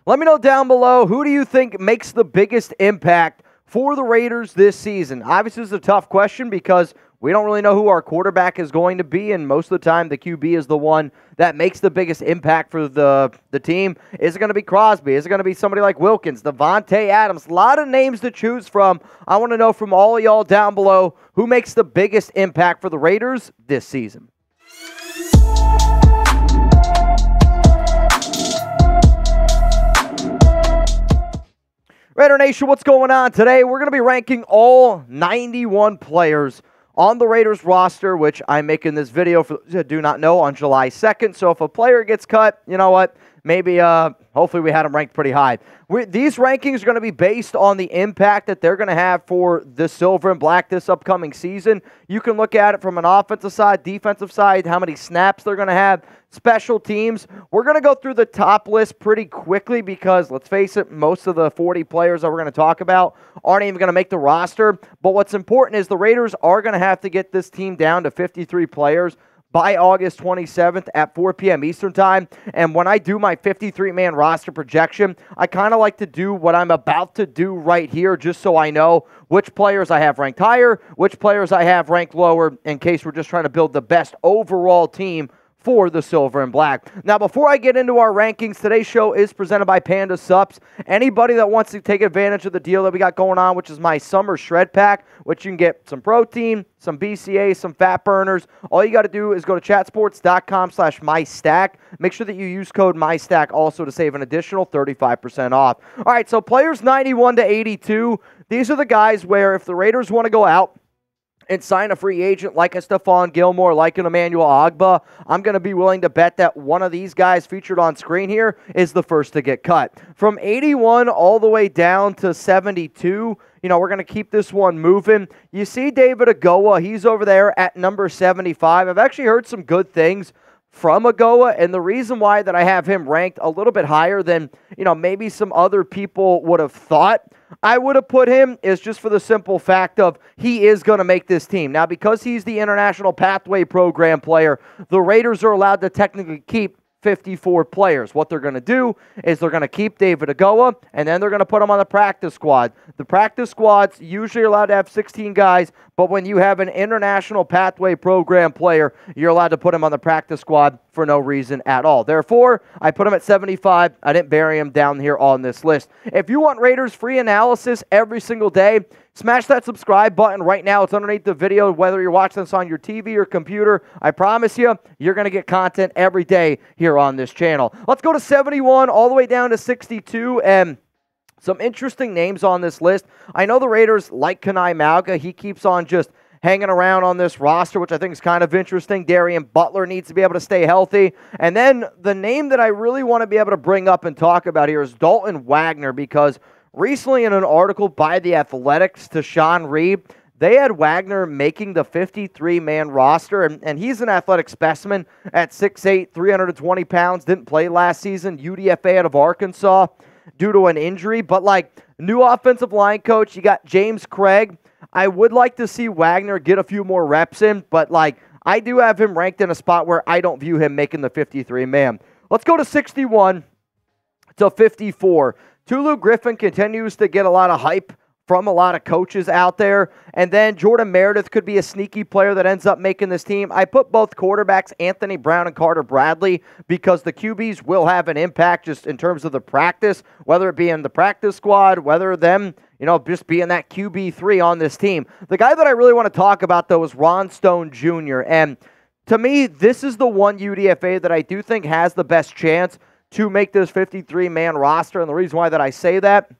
Let me know down below, who do you think makes the biggest impact for the Raiders this season? Obviously, this is a tough question because we don't really know who our quarterback is going to be, and most of the time the QB is the one that makes the biggest impact for the team. Is it going to be Crosby? Is it going to be somebody like Wilkins, Devontae Adams? A lot of names to choose from. I want to know from all of y'all down below, who makes the biggest impact for the Raiders this season? Raider Nation, what's going on? Today, we're going to be ranking all 91 players on the Raiders roster, which I'm making this video, for those that do not know, on July 2nd. So if a player gets cut, you know what? Maybe, hopefully we had them ranked pretty high. These rankings are going to be based on the impact that they're going to have for the Silver and Black this upcoming season. You can look at it from an offensive side, defensive side, how many snaps they're going to have, special teams. We're going to go through the top list pretty quickly because, let's face it, most of the 40 players that we're going to talk about aren't even going to make the roster. But what's important is the Raiders are going to have to get this team down to 53 players by August 27th at 4 p.m. Eastern Time. And when I do my 53-man roster projection, I kind of like to do what I'm about to do right here just so I know which players I have ranked higher, which players I have ranked lower, in case we're just trying to build the best overall team for the Silver and Black. Now, before I get into our rankings, today's show is presented by Panda Sups. Anybody that wants to take advantage of the deal that we got going on, which is my summer shred pack, which you can get some protein, some BCA, some fat burners. All you got to do is go to chatsports.com/mystack. Make sure that you use code MyStack also to save an additional 35% off. All right, so players 91 to 82. These are the guys where if the Raiders want to go out and sign a free agent like a Stephon Gilmore, like an Emmanuel Ogbah, I'm going to be willing to bet that one of these guys featured on screen here is the first to get cut. From 81 all the way down to 72, we're going to keep this one moving. You see David Agoha, he's over there at number 75. I've actually heard some good things from Agoha, and the reason why that I have him ranked a little bit higher than, maybe some other people would have thought I would have put him is just for the simple fact of he is going to make this team. Now, because he's the International Pathway Program player, the Raiders are allowed to technically keep 54 players. What they're going to do is they're going to keep David Agoha, and then they're going to put him on the practice squad. The practice squad's usually allowed to have 16 guys, but when you have an International Pathway Program player, you're allowed to put him on the practice squad for no reason at all. Therefore, I put him at 75. I didn't bury him down here on this list. If you want Raiders free analysis every single day, smash that subscribe button right now. It's underneath the video, whether you're watching this on your TV or computer. I promise you, you're going to get content every day here on this channel. Let's go to 71 all the way down to 62, and some interesting names on this list. I know the Raiders like Kana'i Mauga. He keeps on just hanging around on this roster, which I think is kind of interesting. Darien Butler needs to be able to stay healthy. And then the name that I really want to be able to bring up and talk about here is Dalton Wagner, because recently in an article by The Athletics to Sean Reed, they had Wagner making the 53-man roster, and he's an athletic specimen at 6'8", 320 pounds, didn't play last season, UDFA out of Arkansas due to an injury. But new offensive line coach, you got James Craig. I would like to see Wagner get a few more reps in, but I do have him ranked in a spot where I don't view him making the 53-man. Let's go to 61 to 54. Tulu Griffin continues to get a lot of hype from a lot of coaches out there. And then Jordan Meredith could be a sneaky player that ends up making this team. I put both quarterbacks, Anthony Brown and Carter Bradley, because the QBs will have an impact just in terms of the practice, whether it be in the practice squad, whether them, just being that QB3 on this team. The guy that I really want to talk about, though, is Ron Stone Jr. And to me, this is the one UDFA that I do think has the best chance to make this 53-man roster. And the reason why that I say that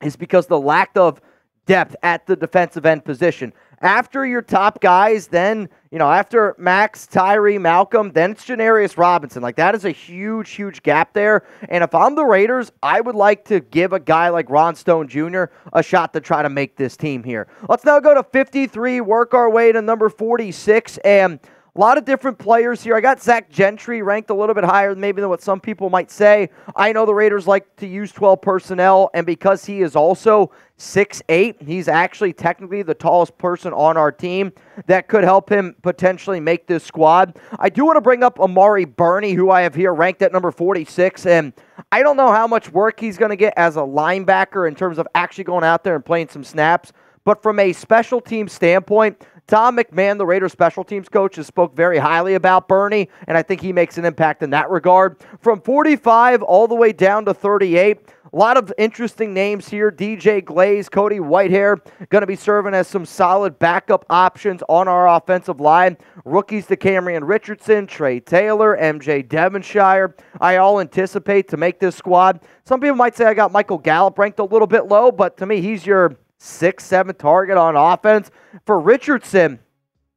is because the lack of depth at the defensive end position. After your top guys, then, after Max, Tyree, Malcolm, then it's Janarius Robinson. That is a huge, huge gap there. And if I'm the Raiders, I would like to give a guy like Ron Stone Jr. a shot to try to make this team here. Let's now go to 53, work our way to number 46, and A lot of different players here. I got Zach Gentry ranked a little bit higher maybe than what some people might say. I know the Raiders like to use 12 personnel, and because he is also 6'8", he's actually technically the tallest person on our team. That could help him potentially make this squad. I do want to bring up Amari Burney, who I have here ranked at number 46, and I don't know how much work he's going to get as a linebacker in terms of actually going out there and playing some snaps, but from a special team standpoint, Tom McMahon, the Raiders special teams coach, has spoke very highly about Burney, and I think he makes an impact in that regard. From 45 all the way down to 38, a lot of interesting names here. DJ Glaze, Cody Whitehair, going to be serving as some solid backup options on our offensive line. Rookies to Camryn Richardson, Trey Taylor, MJ Devonshire. I all anticipate to make this squad. Some people might say I got Michael Gallup ranked a little bit low, but to me, he's your 6-7 target on offense. For Richardson,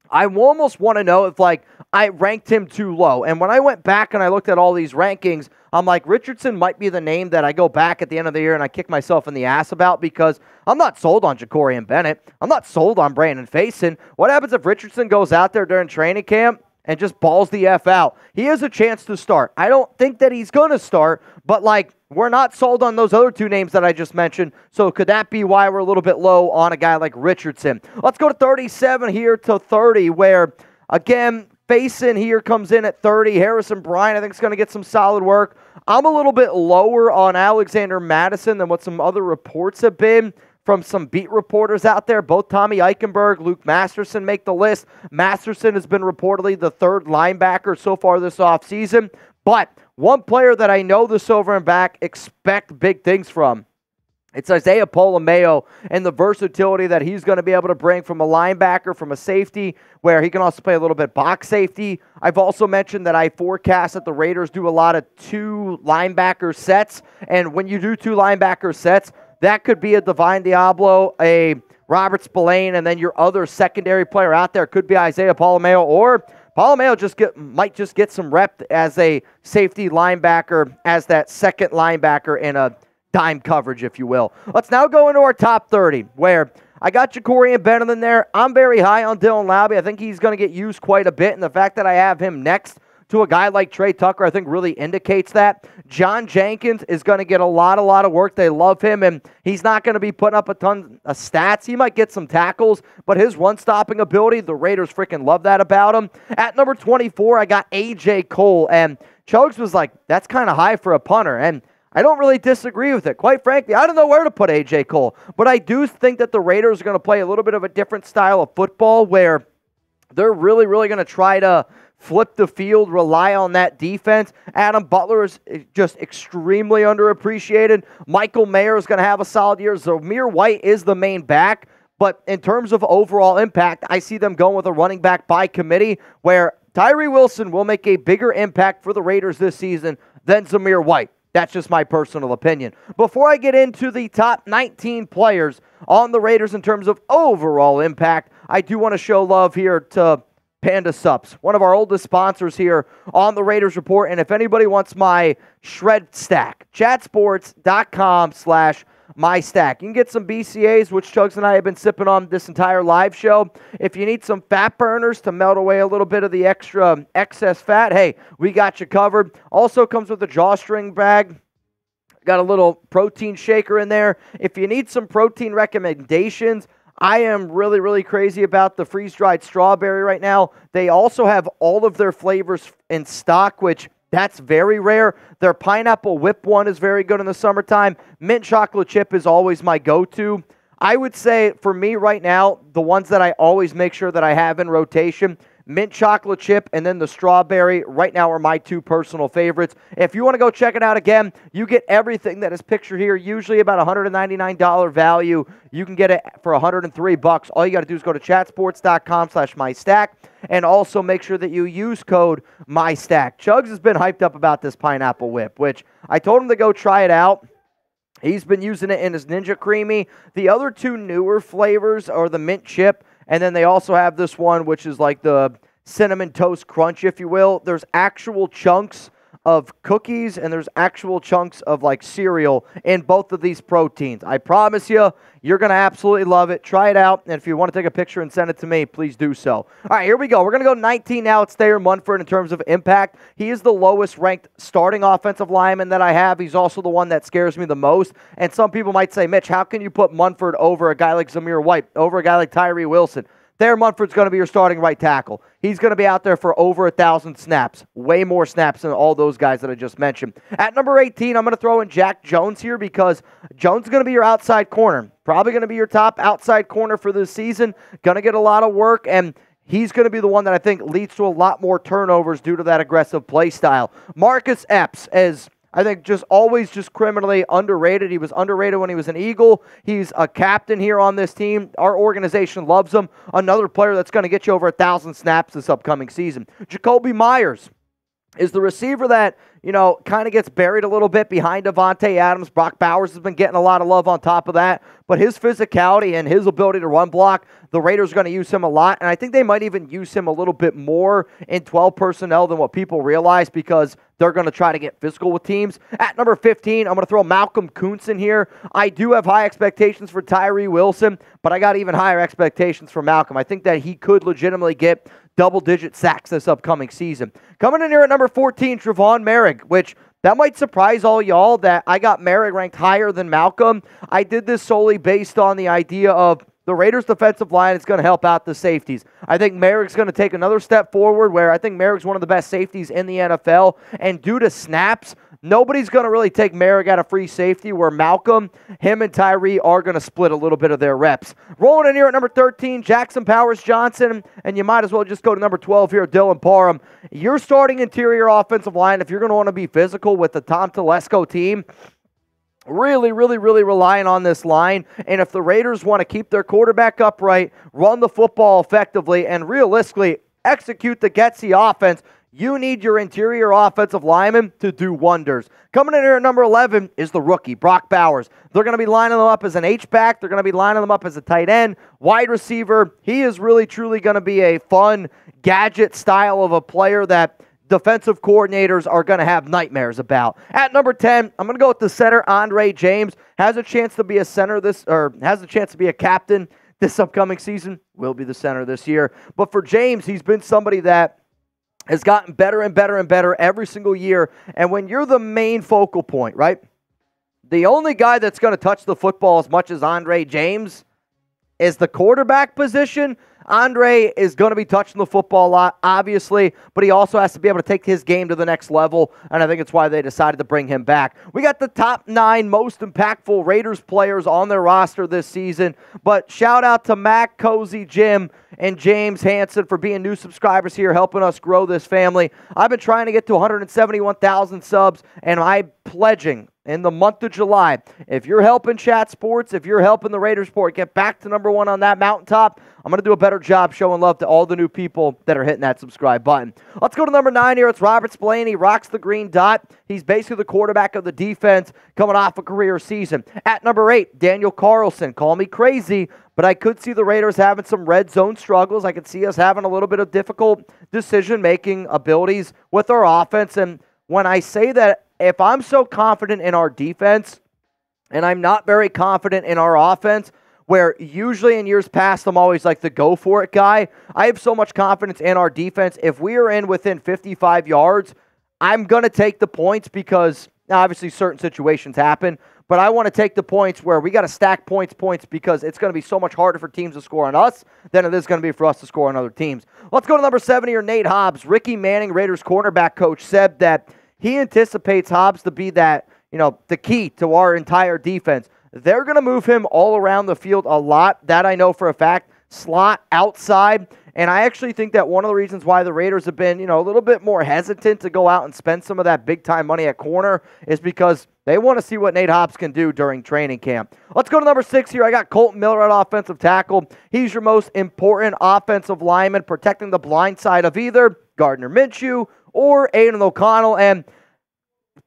I almost want to know if, I ranked him too low. And when I went back and I looked at all these rankings, I'm like, Richardson might be the name that I go back at the end of the year and I kick myself in the ass about because I'm not sold on Jacorian Bennett. I'm not sold on Brandon Faison. What happens if Richardson goes out there during training camp and just balls the F out? He has a chance to start. I don't think that he's going to start, but, we're not sold on those other two names that I just mentioned, so could that be why we're a little bit low on a guy like Richardson? Let's go to 37 here to 30, where, again, Faison here comes in at 30. Harrison Bryant, I think, is going to get some solid work. I'm a little bit lower on Alexander Madison than what some other reports have been from some beat reporters out there. Both Tommy Eichenberg, Luke Masterson make the list. Masterson has been reportedly the third linebacker so far this offseason, but one player that I know the Silver and Black expect big things from, it's Isaiah Pola-Mao and the versatility that he's going to be able to bring from a linebacker, from a safety, where he can also play a little bit box safety. I've also mentioned that I forecast that the Raiders do a lot of two linebacker sets, and when you do two linebacker sets, that could be a Divine Diablo, a Robert Spillane, and then your other secondary player out there could be Isaiah Pola-Mao, or Pola-Mao might just get some rep as a safety linebacker, as that second linebacker in a dime coverage, if you will. Let's now go into our top 30, where I got Jacorian Bennett in there. I'm very high on Dylan Laube. I think he's going to get used quite a bit, and the fact that I have him next to a guy like Trey Tucker, I think really indicates that. John Jenkins is going to get a lot of work. They love him, and he's not going to be putting up a ton of stats. He might get some tackles, but his run-stopping ability, the Raiders freaking love that about him. At number 24, I got A.J. Cole, and Chugs was like, that's kind of high for a punter, and I don't really disagree with it. Quite frankly, I don't know where to put A.J. Cole, but I do think that the Raiders are going to play a little bit of a different style of football where they're really going to try to flip the field, rely on that defense. Adam Butler is just extremely underappreciated. Michael Mayer is going to have a solid year. Zamir White is the main back, but in terms of overall impact, I see them going with a running back by committee where Tyree Wilson will make a bigger impact for the Raiders this season than Zamir White. That's just my personal opinion. Before I get into the top 19 players on the Raiders in terms of overall impact, I do want to show love here to Panda Sups, one of our oldest sponsors here on the Raiders Report. And if anybody wants my shred stack, chatsports.com/mystack. You can get some BCAs, which Chugs and I have been sipping on this entire live show. If you need some fat burners to melt away a little bit of the excess fat, hey, we got you covered. Also comes with a drawstring bag. Got a little protein shaker in there. If you need some protein recommendations, I am really crazy about the freeze-dried strawberry right now. They also have all of their flavors in stock, which that's very rare. Their pineapple whip one is very good in the summertime. Mint chocolate chip is always my go-to. I would say for me right now, the ones that I always make sure that I have in rotation, mint chocolate chip and then the strawberry right now are my two personal favorites. If you want to go check it out again, you get everything that is pictured here, usually about $199 value. You can get it for $103. All you got to do is go to chatsports.com/mystack and also make sure that you use code MyStack. Chugs has been hyped up about this pineapple whip, which I told him to go try it out. He's been using it in his Ninja Creamy. The other two newer flavors are the mint chip, and then they also have this one, which is like the cinnamon toast crunch, if you will. There's actual chunks of cookies and there's actual chunks of like cereal in both of these proteins. I promise you, you're going to absolutely love it. Try it out. And if you want to take a picture and send it to me, please do so. All right, here we go. We're going to go 19 now. It's Thayer Munford in terms of impact. He is the lowest ranked starting offensive lineman that I have. He's also the one that scares me the most. And some people might say, Mitch, how can you put Munford over a guy like Zamir White, over a guy like Tyree Wilson? Thayer Munford's going to be your starting right tackle. He's going to be out there for over 1,000 snaps. Way more snaps than all those guys that I just mentioned. At number 18, I'm going to throw in Jack Jones here because Jones is going to be your outside corner. Probably going to be your top outside corner for this season. Going to get a lot of work, and he's going to be the one that I think leads to a lot more turnovers due to that aggressive play style. Marcus Epps is, I think, just always just criminally underrated. He was underrated when he was an Eagle. He's a captain here on this team. Our organization loves him. Another player that's going to get you over 1,000 snaps this upcoming season. Jacoby Myers is the receiver that, kind of gets buried a little bit behind Devontae Adams. Brock Bowers has been getting a lot of love on top of that. But his physicality and his ability to run block, the Raiders are going to use him a lot. And I think they might even use him a little bit more in 12 personnel than what people realize because they're going to try to get physical with teams. At number 15, I'm going to throw Malcolm Kuntz in here. I do have high expectations for Tyree Wilson, but I got even higher expectations for Malcolm. I think that he could legitimately get double-digit sacks this upcoming season. Coming in here at number 14, Trevon Merrick, which that might surprise all y'all that I got Merrick ranked higher than Malcolm. I did this solely based on the idea of the Raiders' defensive line is going to help out the safeties. I think Merrick's going to take another step forward where I think Merrick's one of the best safeties in the NFL, and due to snaps, nobody's going to really take Merrick out of free safety where Malcolm, him and Tyree are going to split a little bit of their reps. Rolling in here at number 13, Jackson Powers Johnson, and you might as well just go to number 12 here, Dylan Parham. Your starting interior offensive line, if you're going to want to be physical with the Tom Telesco team, really relying on this line. And if the Raiders want to keep their quarterback upright, run the football effectively, and realistically execute the Getsy offense, you need your interior offensive lineman to do wonders. Coming in here at number 11 is the rookie, Brock Bowers. They're going to be lining them up as an H-back. They're going to be lining them up as a tight end, wide receiver. He is really, truly going to be a fun gadget style of a player that defensive coordinators are going to have nightmares about. At number 10, I'm going to go with the center, Andre James. Has a chance to be a center has a chance to be a captain this upcoming season. Will be the center this year. But for James, he's been somebody that has gotten better and better and better every single year. And when you're the main focal point, right? The only guy that's going to touch the football as much as Andre James is the quarterback position. Andre is going to be touching the football a lot, obviously, but he also has to be able to take his game to the next level, and I think it's why they decided to bring him back. We got the top 9 most impactful Raiders players on their roster this season, but shout out to Mac, Cozy, Jim, and James Hanson for being new subscribers here, helping us grow this family. I've been trying to get to 171,000 subs, and I'm pledging in the month of July, if you're helping Chat Sports, if you're helping the Raiders Report get back to number 1 on that mountaintop, I'm going to do a better job showing love to all the new people that are hitting that subscribe button. Let's go to number 9 here. It's Robert Spillane. He rocks the green dot. He's basically the quarterback of the defense coming off a career season. At number 8, Daniel Carlson. Call me crazy, but I could see the Raiders having some red zone struggles. I could see us having a little bit of difficult decision-making abilities with our offense. And when I say that, if I'm so confident in our defense and I'm not very confident in our offense, where usually in years past I'm always like the go-for-it guy, I have so much confidence in our defense. If we are in within 55 yards, I'm going to take the points because obviously certain situations happen, but I want to take the points where we got to stack points because it's going to be so much harder for teams to score on us than it is going to be for us to score on other teams. Let's go to number 7 here, Nate Hobbs. Ricky Manning, Raiders cornerback coach, said that he anticipates Hobbs to be that, the key to our entire defense. They're going to move him all around the field a lot. That I know for a fact. Slot, outside. And I actually think that one of the reasons why the Raiders have been, a little bit more hesitant to go out and spend some of that big-time money at corner is because they want to see what Nate Hobbs can do during training camp. Let's go to number 6 here. I got Colton Miller at offensive tackle. He's your most important offensive lineman, protecting the blind side of either Gardner Minshew or Aiden O'Connell. And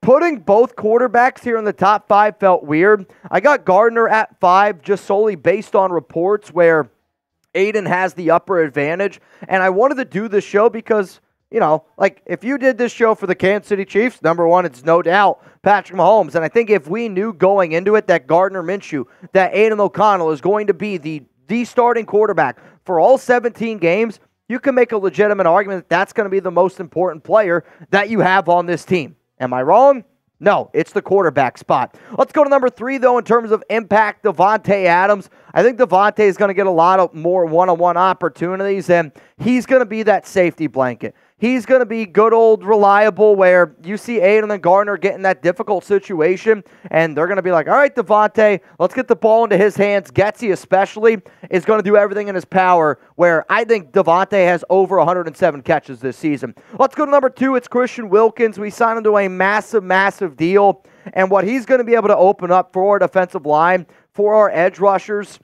putting both quarterbacks here in the top 5 felt weird. I got Gardner at 5 just solely based on reports where Aiden has the upper advantage. And I wanted to do this show because, like if you did this show for the Kansas City Chiefs, number one, it's no doubt Patrick Mahomes. And I think if we knew going into it that Gardner Minshew, that Aiden O'Connell is going to be the starting quarterback for all 17 games, you can make a legitimate argument that that's going to be the most important player that you have on this team. Am I wrong? No, it's the quarterback spot. Let's go to number 3, though, in terms of impact, Davante Adams. I think Davante is going to get a lot of more one-on-one opportunities, and he's going to be that safety blanket. He's going to be good old reliable where you see Aiden and Gardner getting that difficult situation, and they're going to be like, all right, Davante, let's get the ball into his hands. Getsy especially is going to do everything in his power, where I think Davante has over 107 catches this season. Let's go to number 2. It's Kristian Wilkerson. We signed him to a massive, massive deal, and what he's going to be able to open up for our defensive line, for our edge rushers,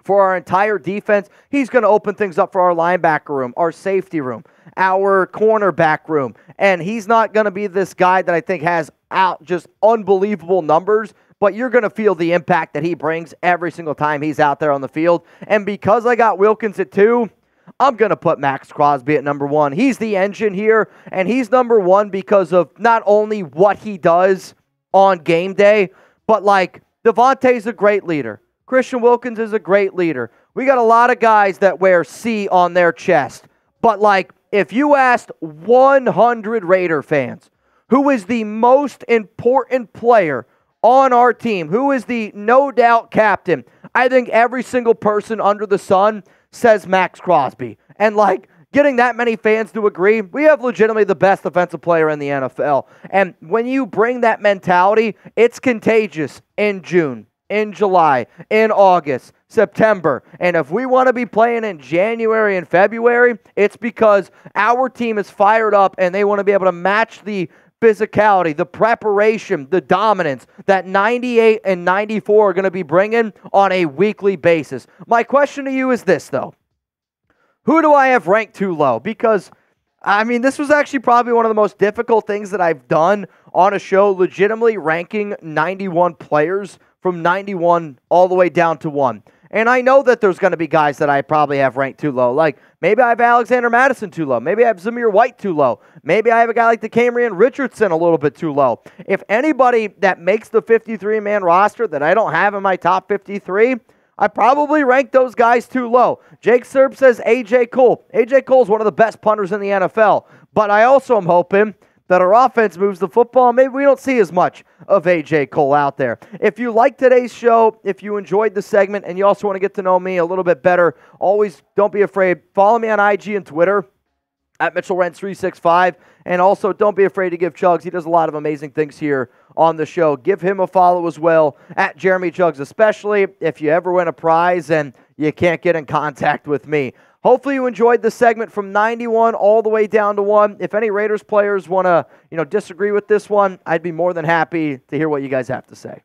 for our entire defense, he's going to open things up for our linebacker room, our safety room, our cornerback room. And he's not going to be this guy that I think has out just unbelievable numbers, but you're going to feel the impact that he brings every single time he's out there on the field. And because I got Wilkins at 2, I'm going to put Maxx Crosby at number 1. He's the engine here, and he's number 1 because of not only what he does on game day, but like Davante's a great leader. Kristian Wilkerson is a great leader. We got a lot of guys that wear C on their chest. But, like, if you asked 100 Raider fans who is the most important player on our team, who is the no doubt captain, I think every single person under the sun says Maxx Crosby. And, like, getting that many fans to agree, we have legitimately the best defensive player in the NFL. And when you bring that mentality, it's contagious in June, in July, in August, September. And if we want to be playing in January and February, it's because our team is fired up and they want to be able to match the physicality, the preparation, the dominance that 98 and 94 are going to be bringing on a weekly basis. My question to you is this, though. Who do I have ranked too low? Because, I mean, this was actually probably one of the most difficult things that I've done on a show, legitimately ranking 91 players from 91 all the way down to 1. And I know that there's going to be guys that I probably have ranked too low. Like, maybe I have Alexander Madison too low. Maybe I have Zamir White too low. Maybe I have a guy like Decamerion Richardson a little bit too low. If anybody that makes the 53-man roster that I don't have in my top 53, I probably rank those guys too low. Jake Serb says A.J. Cole. A.J. Cole is one of the best punters in the NFL. But I also am hoping that our offense moves the football. Maybe we don't see as much of A.J. Cole out there. If you like today's show, if you enjoyed the segment, and you also want to get to know me a little bit better, always don't be afraid. Follow me on IG and Twitter at MitchellRents365. And also, don't be afraid to give Chugs. He does a lot of amazing things here on the show. Give him a follow as well, at Jeremy Chugs, especially if you ever win a prize and you can't get in contact with me. Hopefully you enjoyed the segment from 91 all the way down to 1. If any Raiders players want to, disagree with this one, I'd be more than happy to hear what you guys have to say.